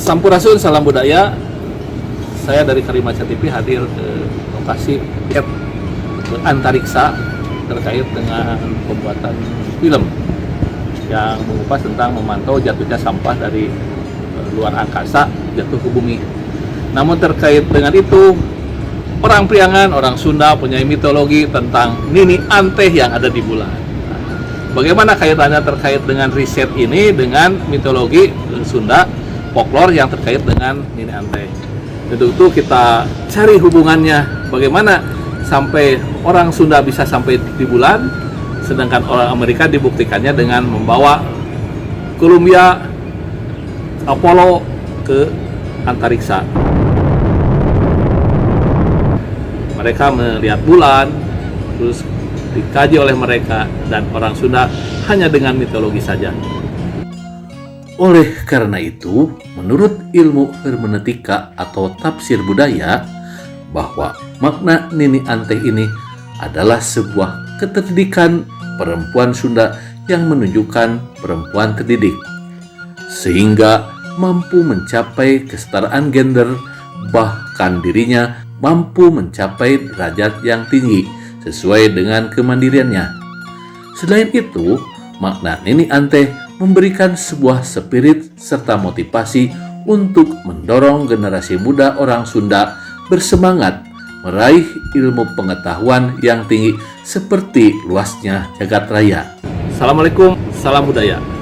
Sampurasun, salam budaya. Saya dari Karimaca TV hadir ke lokasi ke antariksa terkait dengan pembuatan film yang mengupas tentang memantau jatuhnya sampah dari luar angkasa jatuh ke bumi. Namun terkait dengan itu, orang Priangan, orang Sunda punya mitologi tentang Nini Anteh yang ada di bulan. Bagaimana kaitannya terkait dengan riset ini dengan mitologi Sunda, folklore yang terkait dengan Nini Anteh? Tentu itu kita cari hubungannya, bagaimana sampai orang Sunda bisa sampai di bulan, sedangkan orang Amerika dibuktikannya dengan membawa Columbia Apollo ke antariksa. Mereka melihat bulan, terus dikaji oleh mereka, dan orang Sunda hanya dengan mitologi saja. Oleh karena itu, menurut ilmu hermeneutika atau tafsir budaya, bahwa makna Nini Anteh ini adalah sebuah keterdidikan perempuan Sunda yang menunjukkan perempuan terdidik, sehingga mampu mencapai kesetaraan gender, bahkan dirinya mampu mencapai derajat yang tinggi sesuai dengan kemandiriannya. Selain itu, makna Nini Anteh memberikan sebuah spirit serta motivasi untuk mendorong generasi muda orang Sunda bersemangat meraih ilmu pengetahuan yang tinggi seperti luasnya jagat raya. Assalamualaikum, salam budaya.